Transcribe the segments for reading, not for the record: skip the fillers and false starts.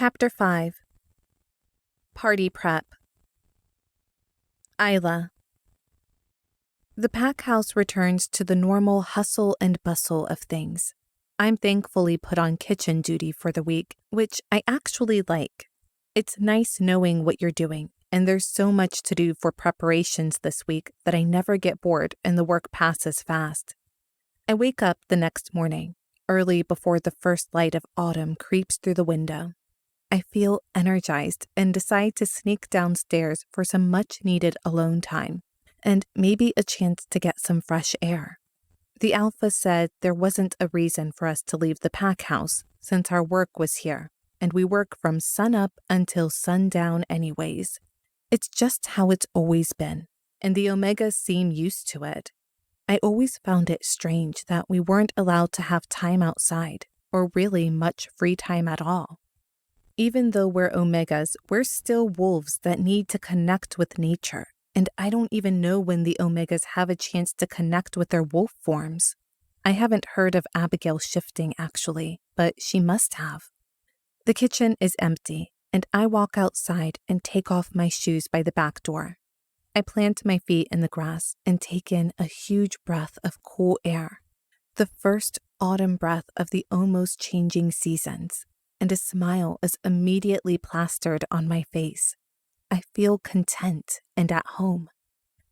Chapter 5 Party Prep. Isla. The pack house returns to the normal hustle and bustle of things. I'm thankfully put on kitchen duty for the week, which I actually like. It's nice knowing what you're doing, and there's so much to do for preparations this week that I never get bored and the work passes fast. I wake up the next morning, early before the first light of autumn creeps through the window. I feel energized and decide to sneak downstairs for some much-needed alone time, and maybe a chance to get some fresh air. The alpha said there wasn't a reason for us to leave the pack house since our work was here, and we work from sunup until sundown anyways. It's just how it's always been, and the Omegas seem used to it. I always found it strange that we weren't allowed to have time outside, or really much free time at all. Even though we're Omegas, we're still wolves that need to connect with nature, and I don't even know when the Omegas have a chance to connect with their wolf forms. I haven't heard of Abigail shifting, actually, but she must have. The kitchen is empty, and I walk outside and take off my shoes by the back door. I plant my feet in the grass and take in a huge breath of cool air, the first autumn breath of the almost changing seasons, and a smile is immediately plastered on my face. I feel content and at home.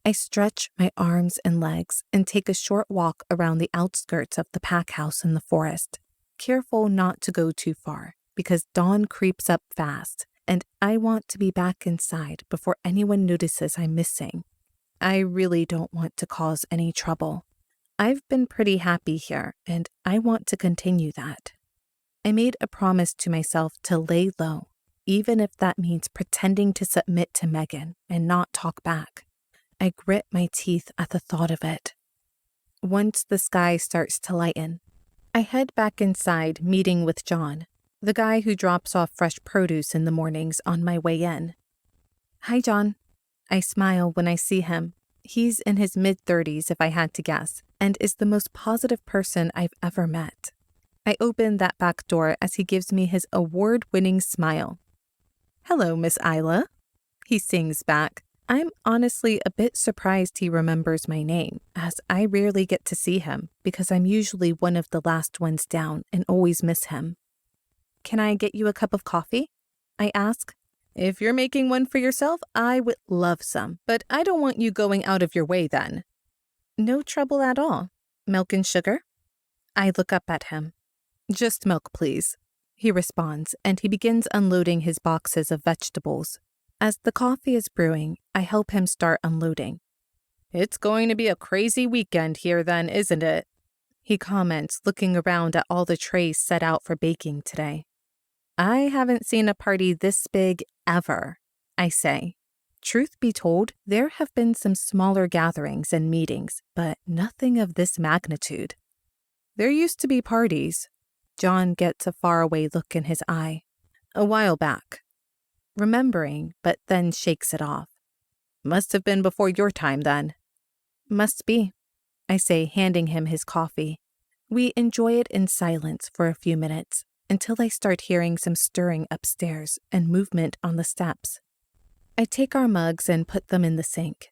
I stretch my arms and legs and take a short walk around the outskirts of the pack house in the forest, careful not to go too far because dawn creeps up fast and I want to be back inside before anyone notices I'm missing. I really don't want to cause any trouble. I've been pretty happy here and I want to continue that. I made a promise to myself to lay low, even if that means pretending to submit to Megan and not talk back. I grit my teeth at the thought of it. Once the sky starts to lighten, I head back inside, meeting with John, the guy who drops off fresh produce in the mornings on my way in. Hi, John. I smile when I see him. He's in his mid-30s, if I had to guess, and is the most positive person I've ever met. I open that back door as he gives me his award-winning smile. Hello, Miss Isla, he sings back. I'm honestly a bit surprised he remembers my name, as I rarely get to see him because I'm usually one of the last ones down and always miss him. Can I get you a cup of coffee? I ask. If you're making one for yourself, I would love some, but I don't want you going out of your way then. No trouble at all. Milk and sugar? I look up at him. Just milk, please, he responds, and he begins unloading his boxes of vegetables. As the coffee is brewing, I help him start unloading. It's going to be a crazy weekend here then, isn't it? He comments, looking around at all the trays set out for baking today. I haven't seen a party this big ever, I say. Truth be told, there have been some smaller gatherings and meetings, but nothing of this magnitude. There used to be parties. John gets a faraway look in his eye. A while back. Remembering, but then shakes it off. Must have been before your time then. Must be, I say, handing him his coffee. We enjoy it in silence for a few minutes, until I start hearing some stirring upstairs and movement on the steps. I take our mugs and put them in the sink.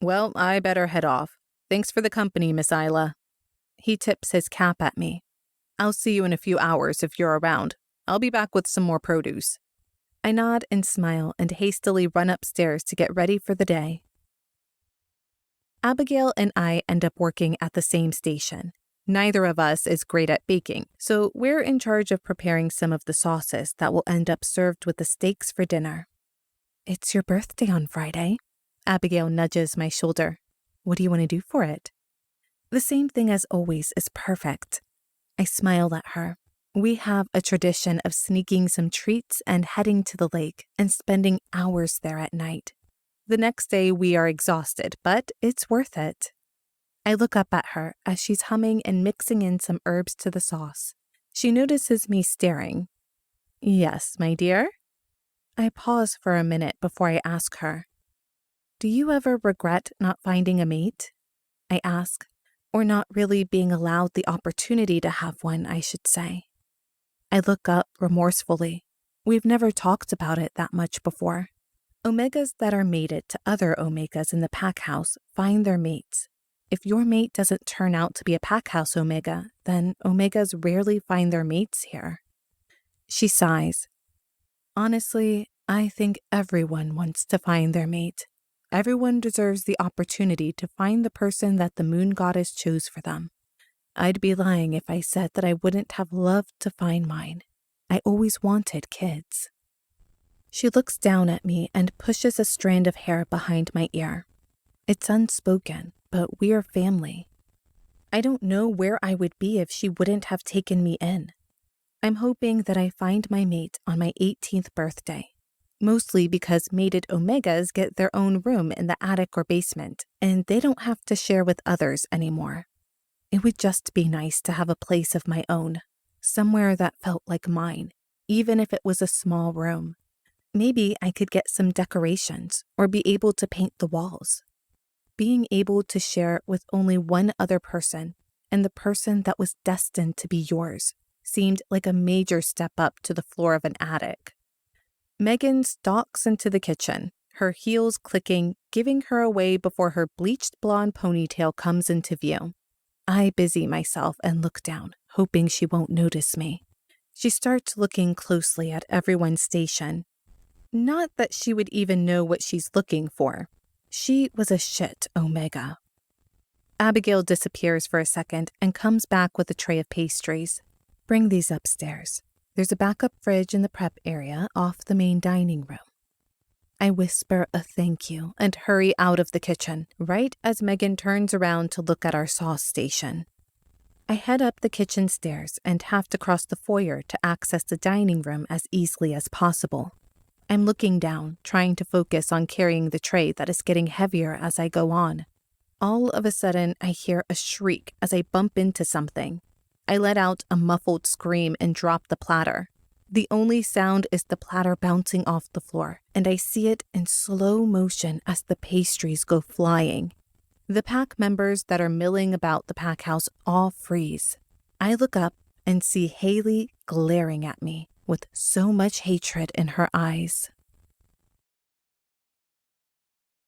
Well, I better head off. Thanks for the company, Miss Isla. He tips his cap at me. I'll see you in a few hours if you're around. I'll be back with some more produce. I nod and smile and hastily run upstairs to get ready for the day. Abigail and I end up working at the same station. Neither of us is great at baking, so we're in charge of preparing some of the sauces that will end up served with the steaks for dinner. It's your birthday on Friday. Abigail nudges my shoulder. What do you want to do for it? The same thing as always is perfect. I smile at her. We have a tradition of sneaking some treats and heading to the lake and spending hours there at night. The next day we are exhausted, but it's worth it. I look up at her as she's humming and mixing in some herbs to the sauce. She notices me staring. Yes, my dear? I pause for a minute before I ask her. Do you ever regret not finding a mate? I ask. Or not really being allowed the opportunity to have one, I should say. I look up remorsefully. We've never talked about it that much before. Omegas that are mated to other omegas in the pack house find their mates. If your mate doesn't turn out to be a pack house omega, then omegas rarely find their mates here. She sighs. Honestly, I think everyone wants to find their mate. Everyone deserves the opportunity to find the person that the moon goddess chose for them. I'd be lying if I said that I wouldn't have loved to find mine. I always wanted kids. She looks down at me and pushes a strand of hair behind my ear. It's unspoken, but we're family. I don't know where I would be if she wouldn't have taken me in. I'm hoping that I find my mate on my 18th birthday, mostly because mated omegas get their own room in the attic or basement, and they don't have to share with others anymore. It would just be nice to have a place of my own, somewhere that felt like mine, even if it was a small room. Maybe I could get some decorations or be able to paint the walls. Being able to share with only one other person, and the person that was destined to be yours, seemed like a major step up to the floor of an attic. Megan stalks into the kitchen, her heels clicking, giving her away before her bleached blonde ponytail comes into view. I busy myself and look down, hoping she won't notice me. She starts looking closely at everyone's station. Not that she would even know what she's looking for. She was a shit omega. Abigail disappears for a second and comes back with a tray of pastries. Bring these upstairs. There's a backup fridge in the prep area off the main dining room. I whisper a thank you and hurry out of the kitchen, right as Megan turns around to look at our sauce station. I head up the kitchen stairs and have to cross the foyer to access the dining room as easily as possible. I'm looking down, trying to focus on carrying the tray that is getting heavier as I go on. All of a sudden, I hear a shriek as I bump into something. I let out a muffled scream and drop the platter. The only sound is the platter bouncing off the floor, and I see it in slow motion as the pastries go flying. The pack members that are milling about the pack house all freeze. I look up and see Haley glaring at me with so much hatred in her eyes.